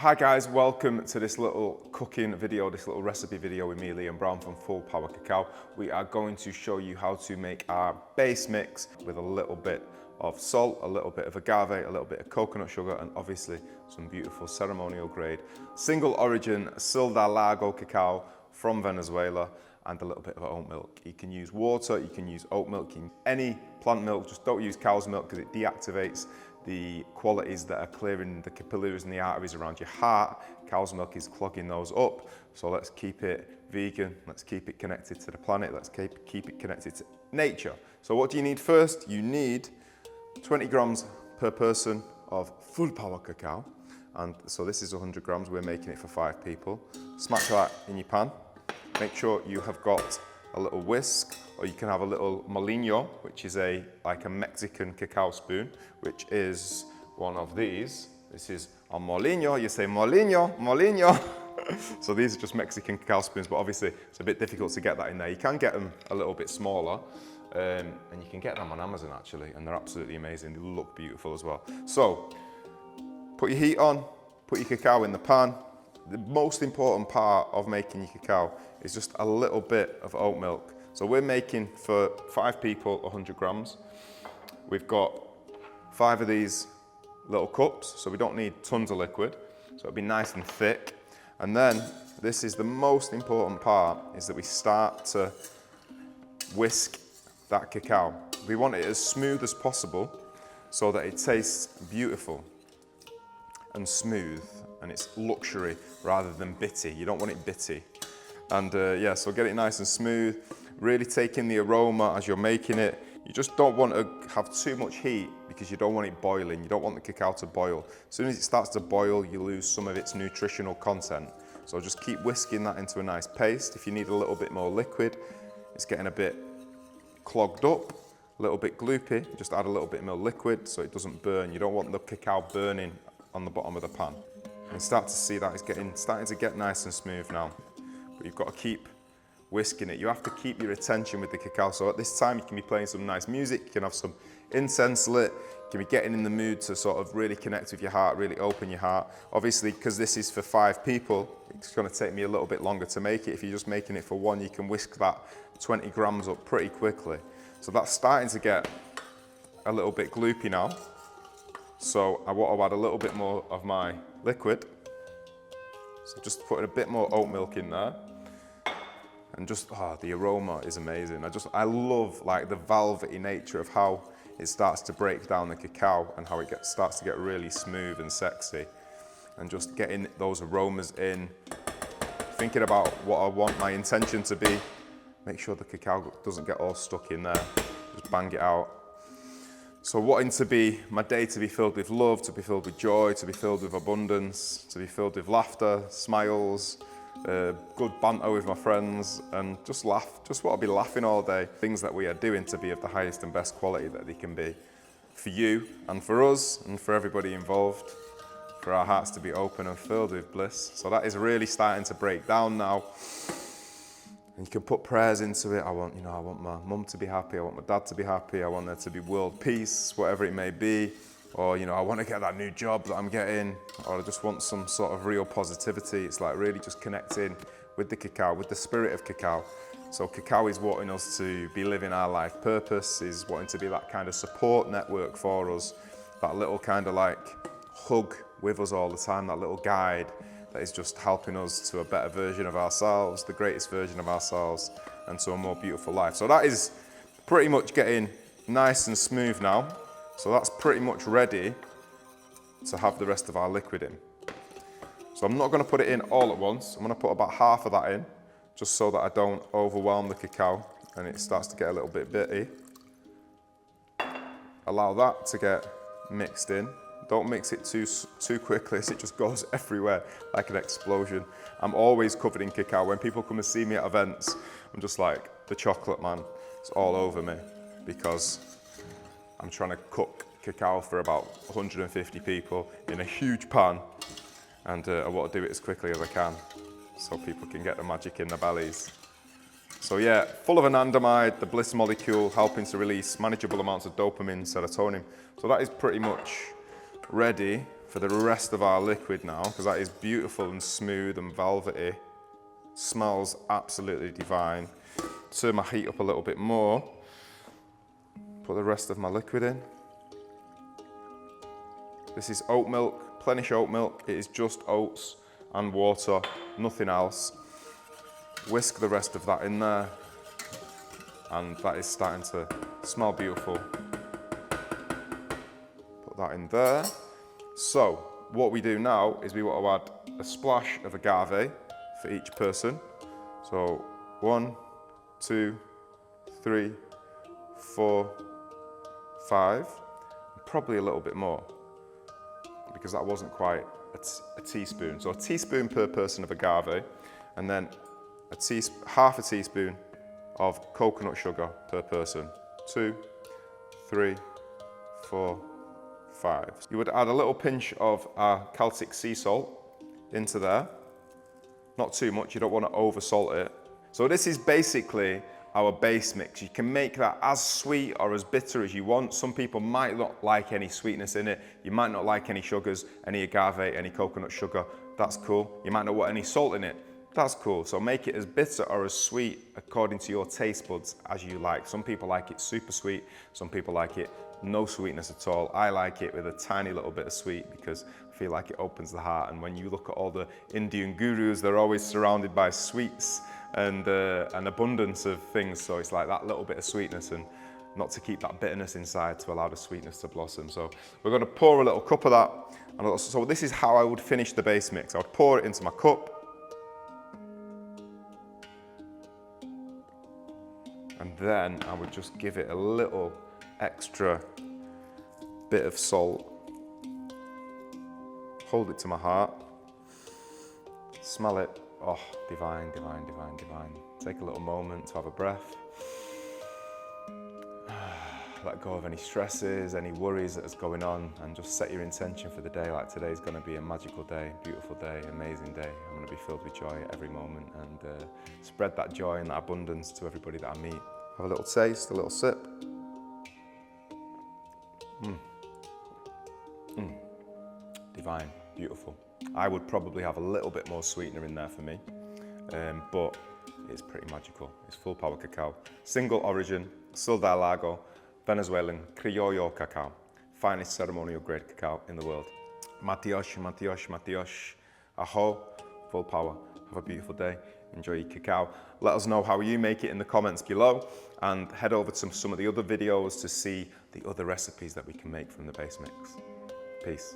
Hi guys, welcome to this little cooking video, this little recipe video with me, Liam Browne from Power Cacao. We are going to show you how to make our base mix with a little bit of salt, a little bit of agave, a little bit of coconut sugar, and obviously some beautiful ceremonial grade, single origin Lago cacao from Venezuela, and a little bit of oat milk. You can use water, you can use oat milk, any plant milk, just don't use cow's milk because it deactivates the qualities that are clearing the capillaries and the arteries around your heart. Cow's milk is clogging those up. So let's keep it vegan, let's keep it connected to the planet, let's keep it connected to nature. So what do you need first? You need 20 grams per person of full power cacao. And so this is 100 grams, we're making it for 5 people. Smash that in your pan. Make sure you have got a little whisk, or you can have a little molino, which is like a Mexican cacao spoon, which is one of these. This is a molino, you say molino, molino. So these are just Mexican cacao spoons, but obviously it's a bit difficult to get that in there. You can get them a little bit smaller, and you can get them on Amazon actually, and they're absolutely amazing. They look beautiful as well. So put your heat on, put your cacao in the pan. The most important part of making your cacao is just a little bit of oat milk. So we're making for 5 people 100 grams. We've got 5 of these little cups, so we don't need tons of liquid. So it'll be nice and thick. And then this is the most important part, is that we start to whisk that cacao. We want it as smooth as possible so that it tastes beautiful and smooth, and it's luxury rather than bitty. You don't want it bitty. And yeah, so get it nice and smooth, really take in the aroma as you're making it. You just don't want to have too much heat because you don't want it boiling. You don't want the cacao to boil. As soon as it starts to boil, you lose some of its nutritional content. So just keep whisking that into a nice paste. If you need a little bit more liquid, it's getting a bit clogged up, a little bit gloopy, just add a little bit more liquid so it doesn't burn. You don't want the cacao burning on the bottom of the pan. And you start to see that it's starting to get nice and smooth now. But you've got to keep whisking it. You have to keep your attention with the cacao. So at this time you can be playing some nice music, you can have some incense lit, you can be getting in the mood to sort of really connect with your heart, really open your heart. Obviously, because this is for 5 people, it's going to take me a little bit longer to make it. If you're just making it for 1, you can whisk that 20 grams up pretty quickly. So that's starting to get a little bit gloopy now. So I want to add a little bit more of my liquid. So just putting a bit more oat milk in there. And just, the aroma is amazing. I love like the velvety nature of how it starts to break down the cacao and how it starts to get really smooth and sexy. And just getting those aromas in, thinking about what I want my intention to be. Make sure the cacao doesn't get all stuck in there. Just bang it out. So wanting my day to be filled with love, to be filled with joy, to be filled with abundance, to be filled with laughter, smiles, good banter with my friends, and just laugh. Just want to be laughing all day. Things that we are doing to be of the highest and best quality that they can be for you and for us and for everybody involved, for our hearts to be open and filled with bliss. So that is really starting to break down now. And you can put prayers into it. I want my mum to be happy, I want my dad to be happy, I want there to be world peace, whatever it may be. Or, I want to get that new job that I'm getting, or I just want some sort of real positivity. It's like really just connecting with the cacao, with the spirit of cacao. So cacao is wanting us to be living our life purpose, is wanting to be that kind of support network for us, that little kind of like hug with us all the time, that little guide that is just helping us to a better version of ourselves, the greatest version of ourselves, and to a more beautiful life. So that is pretty much getting nice and smooth now. So that's pretty much ready to have the rest of our liquid in. So I'm not going to put it in all at once. I'm going to put about half of that in, just so that I don't overwhelm the cacao and it starts to get a little bit bitty. Allow that to get mixed in. Don't mix it too quickly, so it just goes everywhere like an explosion. I'm always covered in cacao. When people come and see me at events, I'm just like the chocolate man. It's all over me because I'm trying to cook cacao for about 150 people in a huge pan, and I want to do it as quickly as I can so people can get the magic in their bellies. So yeah, full of anandamide, the bliss molecule, helping to release manageable amounts of dopamine, serotonin. So that is pretty much ready for the rest of our liquid now, because that is beautiful and smooth and velvety. Smells absolutely divine. Turn my heat up a little bit more. Put the rest of my liquid in. This is oat milk, Plenish oat milk. It is just oats and water, nothing else. Whisk the rest of that in there. And that is starting to smell beautiful. Put that in there. So, what we do now is we want to add a splash of agave for each person. So, 1, 2, 3, 4, 5, probably a little bit more, because that wasn't quite a teaspoon. So a teaspoon per person of agave, and then half a teaspoon of coconut sugar per person. 2, 3, 4, 5. You would add a little pinch of our Celtic Sea Salt into there. Not too much, you don't want to over salt it. So this is basically our base mix. You can make that as sweet or as bitter as you want. Some people might not like any sweetness in it. You might not like any sugars, any agave, any coconut sugar. That's cool. You might not want any salt in it. That's cool. So make it as bitter or as sweet according to your taste buds as you like. Some people like it super sweet. Some people like it no sweetness at all. I like it with a tiny little bit of sweet because I feel like it opens the heart. And when you look at all the Indian gurus, they're always surrounded by sweets and an abundance of things. So it's like that little bit of sweetness, and not to keep that bitterness inside, to allow the sweetness to blossom. So we're going to pour a little cup of that. So this is how I would finish the base mix. I would pour it into my cup. And then I would just give it a little extra bit of salt. Hold it to my heart. Smell it. Oh, divine, divine, divine, divine. Take a little moment to have a breath. Let go of any stresses, any worries that's going on, and just set your intention for the day. Like, today's going to be a magical day, beautiful day, amazing day. I'm going to be filled with joy at every moment, and spread that joy and that abundance to everybody that I meet. Have a little taste, a little sip. Divine, beautiful. I would probably have a little bit more sweetener in there for me, but it's pretty magical. It's full power cacao. Single origin, Sul del Lago, Venezuelan Criollo cacao. Finest ceremonial grade cacao in the world. Matiosh, matiosh, matiosh. Aho, full power. Have a beautiful day. Enjoy your cacao. Let us know how you make it in the comments below, and head over to some of the other videos to see the other recipes that we can make from the base mix. Peace.